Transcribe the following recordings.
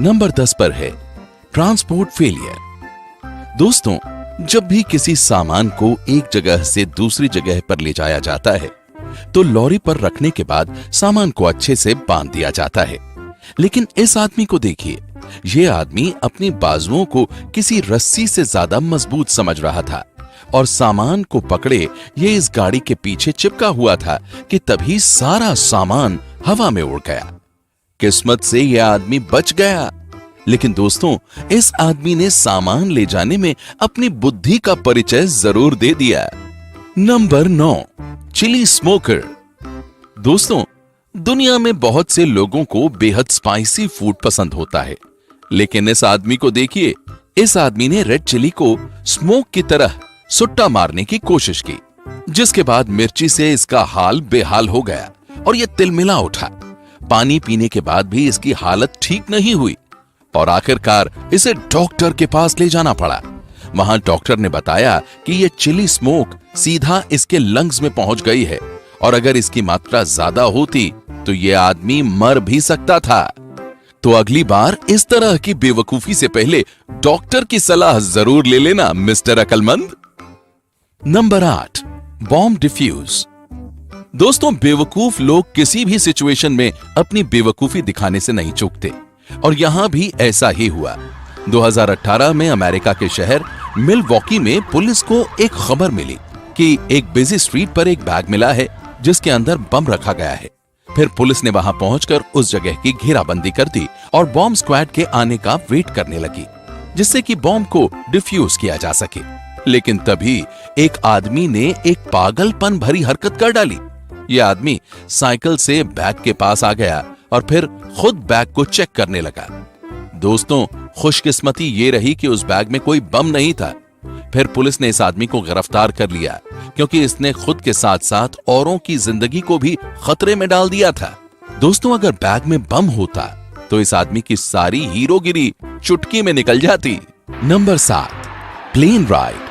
Number 10 पर है transport failure. दोस्तों, जब भी किसी सामान को एक जगह से दूसरी जगह पर ले जाया जाता है तो लॉरी पर रखने के बाद सामान को अच्छे से बांध दिया जाता है। लेकिन इस आदमी को देखिए, यह आदमी अपनी बाजुओं को किसी रस्सी से ज्यादा मजबूत समझ रहा था और सामान को पकड़े ये इस गाड़ी के पीछे चिपका हुआ था कि तभी सारा सामान हवा में उड़ गया। किस्मत से यह आदमी बच गया। लेकिन दोस्तों, इस आदमी ने सामान ले जाने में अपनी बुद्धि का परिचय जरूर दे दिया। नंबर 9, चिली स्मोकर। दोस्तों, दुनिया में बहुत से लोगों को बेहद स्पाइसी फूड पसंद होता है, लेकिन इस आदमी को देखिए। इस आदमी ने रेड चिली को स्मोक की तरह सुट्टा मारने की कोशिश की, जिसके बाद मिर्ची से इसका हाल बेहाल हो गया और यह तिलमिला उठा। पानी पीने के बाद भी इसकी हालत ठीक नहीं हुई और आखिरकार इसे डॉक्टर के पास ले जाना पड़ा। वहां डॉक्टर ने बताया कि यह चिली स्मोक सीधा इसके लंग्स में पहुंच गई है और अगर इसकी मात्रा ज्यादा होती तो यह आदमी मर भी सकता था। तो अगली बार इस तरह की बेवकूफी से पहले डॉक्टर की सलाह जरूर ले लेना मिस्टर अकलमंद। Number 8, bomb defuse. दोस्तों, बेवकूफ लोग किसी भी सिचुएशन में अपनी बेवकूफी दिखाने से नहीं चूकते और यहां भी ऐसा ही हुआ। 2018 में अमेरिका के शहर मिलवॉकी में पुलिस को एक खबर मिली कि एक बिजी स्ट्रीट पर एक बैग मिला है जिसके अंदर बम रखा गया है। फिर पुलिस ने वहां पहुंचकर उस जगह की घेराबंदी कर दी और बॉम्ब स्क्वाड के आने का वेट करने लगी, जिससे कि बॉम्ब को डिफ्यूज किया जा सके। लेकिन तभी एक आदमी ने एक पागलपन भरी हरकत कर डाली। यह आदमी साइकिल से बैग के पास आ गया और फिर खुद बैग को चेक करने लगा। दोस्तों, खुशकिस्मती ये रही कि उस बैग में कोई बम नहीं था। फिर पुलिस ने इस आदमी को गिरफ्तार कर लिया क्योंकि इसने खुद के साथ साथ औरों की जिंदगी को भी खतरे में डाल दिया था। दोस्तों, अगर बैग में बम होता तो इस आदमी की सारी हीरोगिरी चुटकी में निकल जाती। नंबर 7, प्लेन राइड।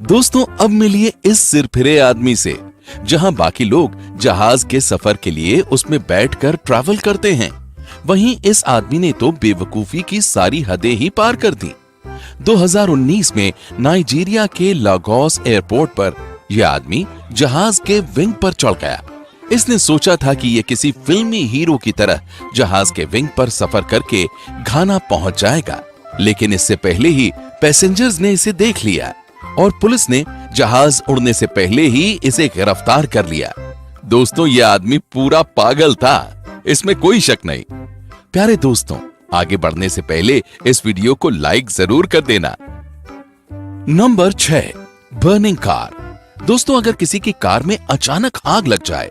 दोस्तों, अब मिलिए इस सिरफिरे आदमी से। जहां बाकी लोग जहाज के सफर के लिए उसमें बैठकर ट्रैवल करते हैं, वहीं इस आदमी ने तो बेवकूफी की सारी हदें ही पार कर दी। 2019 में नाइजीरिया के लागोस एयरपोर्ट पर यह आदमी जहाज के विंग पर चढ़ गया। इसने सोचा था कि यह किसी फिल्मी हीरो की तरह जहाज के विंग पर सफर करके घाना पहुंच जाएगा, लेकिन इससे पहले ही पैसेंजर्स ने इसे देख लिया और पुलिस ने जहाज उड़ने से पहले ही इसे गिरफ्तार कर लिया। दोस्तों, यह आदमी पूरा पागल था, इसमें कोई शक नहीं। प्यारे दोस्तों, आगे बढ़ने से पहले इस वीडियो को लाइक जरूर कर देना। Number 6, burning car. दोस्तों, अगर किसी की कार में अचानक आग लग जाए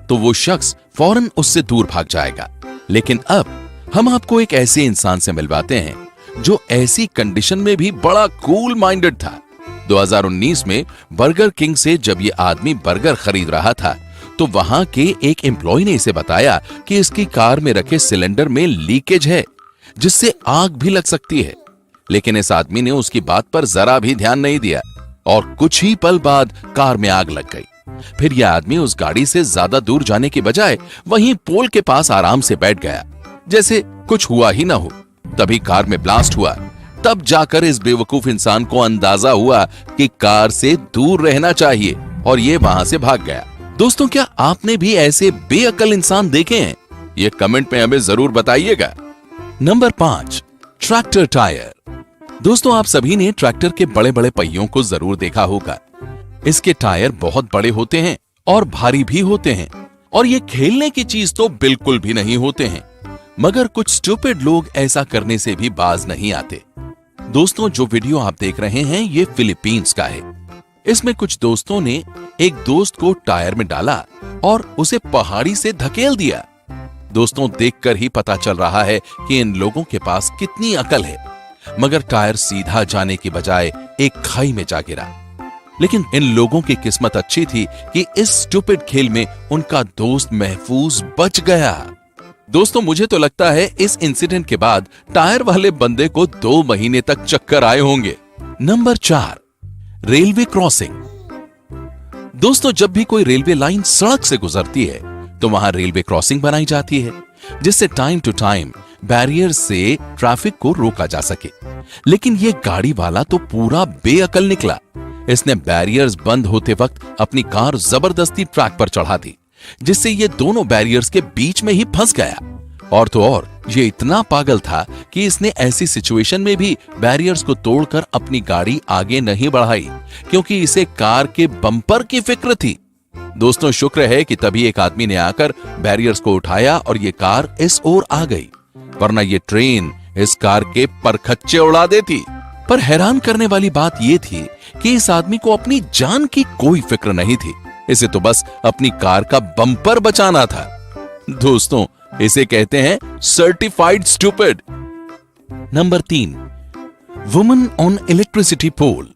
तो वो शख्स फौरन उससे दूर भाग जाएगा। लेकिन अब हम आपको एक ऐसे इंसान से मिलवाते हैं जो ऐसी कंडीशन में भी बड़ा कूल माइंडेड था। 2019 में बर्गर किंग से जब ये आदमी बर्गर खरीद रहा था तो वहां के एक एम्प्लॉय ने इसे बताया कि इसकी कार में रखे सिलेंडर में लीकेज है जिससे आग भी लग सकती है। लेकिन इस आदमी ने उसकी बात पर जरा भी ध्यान नहीं दिया और कुछ ही पल बाद कार में आग लग गई। फिर यह आदमी उस गाड़ी से ज्यादा दूर जाने की बजाय वहीं पोल के पास आराम से बैठ गया, जैसे कुछ हुआ ही ना हो। तभी कार में ब्लास्ट हुआ। तब जाकर इस बेवकूफ इंसान को अंदाजा हुआ कि कार से दूर रहना चाहिए और ये वहां से भाग गया। दोस्तों, क्या आपने भी ऐसे बेअकल इंसान देखे हैं? ये कमेंट में हमें जरूर बताइएगा। Number 5, tractor tyre. दोस्तों, आप सभी ने ट्रैक्टर के बड़े बड़े पहियों को जरूर देखा होगा। इसके टायर बहुत बड़े होते हैं और भारी भी होते हैं और ये खेलने की चीज तो बिल्कुल भी नहीं होते हैं, मगर कुछ स्टूपिड लोग ऐसा करने से भी बाज नहीं आते। दोस्तों, जो वीडियो आप देख रहे हैं ये फिलीपींस का है। इसमें कुछ दोस्तों ने एक दोस्त को टायर में डाला और उसे पहाड़ी से धकेल दिया। दोस्तों, देखकर ही पता चल रहा है कि इन लोगों के पास कितनी अकल है, मगर टायर सीधा जाने की बजाय एक खाई में जा गिरा। लेकिन इन लोगों की किस्मत अच्छी थी कि इस स्टूपिड खेल में उनका दोस्त महफूज बच गया। दोस्तों, मुझे तो लगता है इस इंसिडेंट के बाद टायर वाले बंदे को 2 महीने तक चक्कर आए होंगे। Number 4, railway crossing. दोस्तों, जब भी कोई रेलवे लाइन सड़क से गुजरती है तो वहां रेलवे क्रॉसिंग बनाई जाती है, जिससे टाइम टू टाइम बैरियर से ट्रैफिक को रोका जा सके। लेकिन ये गाड़ी वाला तो पूरा बेअकल निकला। इसने बैरियर्स बंद होते वक्त अपनी कार जबरदस्ती ट्रैक पर चढ़ा दी, जिससे ये दोनों बैरियर्स के बीच में ही फंस गया। और तो और ये इतना पागल था कि इसने ऐसी सिचुएशन में भी बैरियर्स को तोड़कर अपनी गाड़ी आगे नहीं बढ़ाई, क्योंकि इसे कार के बम्पर की फिक्र थी। दोस्तों, शुक्र है कि तभी एक आदमी ने आकर बैरियर्स को उठाया और ये कार इस ओर आ गई, वरना ये ट्रेन इस कार के परखच्चे उड़ा देती। पर हैरान करने वाली बात यह थी कि इस आदमी को अपनी जान की कोई फिक्र नहीं थी। इसे तो बस अपनी कार का बम्पर बचाना था। दोस्तों, इसे कहते हैं certified stupid. Number 3, woman on electricity pole.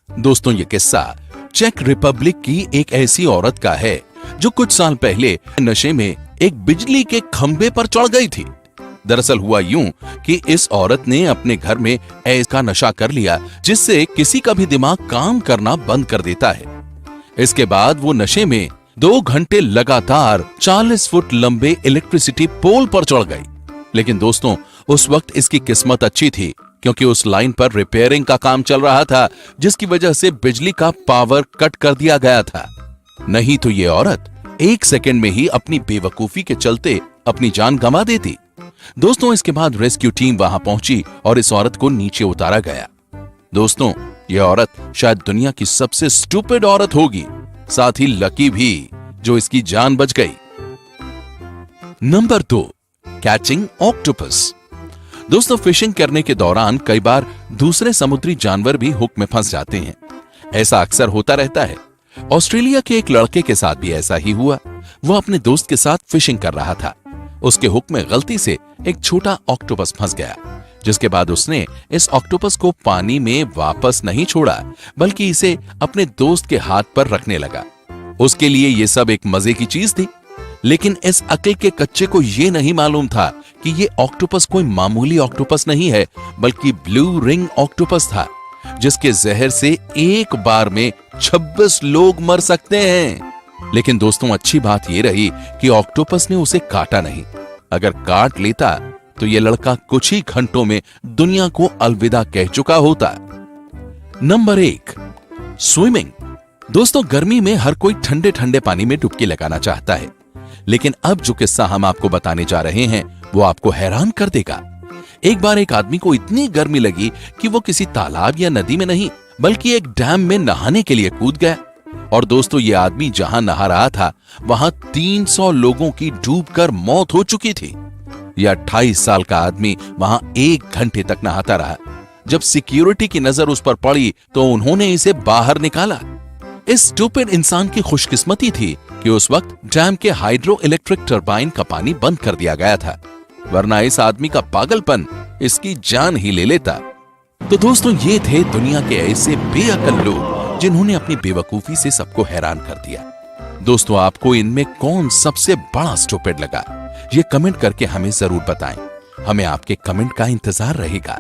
दोस्तों, यह किस्सा चेक रिपब्लिक की एक ऐसी औरत का है जो कुछ साल पहले नशे में एक बिजली के खंभे पर चढ़ गई थी। दरअसल हुआ यूं कि इस औरत ने अपने घर में ऐसा नशा कर लिया जिससे किसी का भी दिमाग काम करना बंद कर देता है। इसके बाद वो नशे में 2 घंटे लगातार 40 फुट लंबे इलेक्ट्रिसिटी पोल पर चढ़ गई। लेकिन दोस्तों, उस वक्त इसकी किस्मत अच्छी थी, क्योंकि उस लाइन पर रिपेयरिंग का काम चल रहा था, जिसकी वजह से बिजली का पावर कट कर दिया गया था। नहीं तो ये औरत 1 सेकंड में ही अपनी बेवकूफी के चलते अपनी जान गंवा देती। दोस्तों, इसके बाद रेस्क्यू टीम वहां पहुंची और इस औरत को नीचे उतारा गया। दोस्तों, यह औरत शायद दुनिया की सबसे स्टूपिड औरत होगी, साथ ही लकी भी, जो इसकी जान बच गई। Number 2, catching octopus. दोस्तों, फिशिंग करने के दौरान कई बार दूसरे समुद्री जानवर भी हुक में फंस जाते हैं। ऐसा अक्सर होता रहता है। ऑस्ट्रेलिया के एक लड़के के साथ भी ऐसा ही हुआ। वो अपने दोस्त के साथ फिशिंग कर रहा था। उसके हुक में गलती से एक छोटा ऑक्टोपस फंस गया, जिसके बाद उसने इस ऑक्टोपस को पानी में वापस नहीं छोड़ा, बल्कि इसे अपने दोस्त के हाथ पर रखने लगा। उसके लिए यह सब एक मजे की चीज थी, लेकिन इस अक्ल के कच्चे को यह नहीं मालूम था कि यह ऑक्टोपस कोई मामूली ऑक्टोपस नहीं है, बल्कि ब्लू रिंग ऑक्टोपस था, जिसके जहर से एक बार में 26 लोग मर सकते हैं। लेकिन दोस्तों, अच्छी बात यह रही कि ऑक्टोपस ने उसे काटा नहीं। अगर काट लेता तो यह लड़का कुछ ही घंटों में दुनिया को अलविदा कह चुका होता। Number 1, swimming. दोस्तों, गर्मी में हर कोई ठंडे ठंडे पानी में डुबकी लगाना चाहता है, लेकिन अब जो किस्सा हम आपको बताने जा रहे हैं वो आपको हैरान कर देगा। एक बार एक आदमी को इतनी गर्मी लगी कि वो किसी तालाब या नदी में नहीं, बल्कि एक डैम में नहाने के लिए कूद गया। और दोस्तों, ये आदमी जहां नहा रहा था, वहां 300 लोगों की डूबकर मौत हो चुकी थी। यह 28 साल का आदमी वहां 1 घंटे तक नहाता रहा। जब सिक्योरिटी की नजर उस पर पड़ी तो उन्होंने इसे बाहर निकाला। इस स्टूपिड इंसान की खुशकिस्मती थी कि उस वक्त डैम के हाइड्रो इलेक्ट्रिक टरबाइन का पानी बंद कर दिया गया था, वरना इस आदमी का पागलपन इसकी जान ही ले लेता। तो दोस्तों, ये थे दुनिया के ऐसे बेअकल लोग जिन्होंने अपनी बेवकूफी से सबको हैरान कर दिया। दोस्तों, आपको इनमें कौन सबसे बड़ा स्टूपिड लगा, ये कमेंट करके हमें जरूर बताएं। हमें आपके कमेंट का इंतजार रहेगा।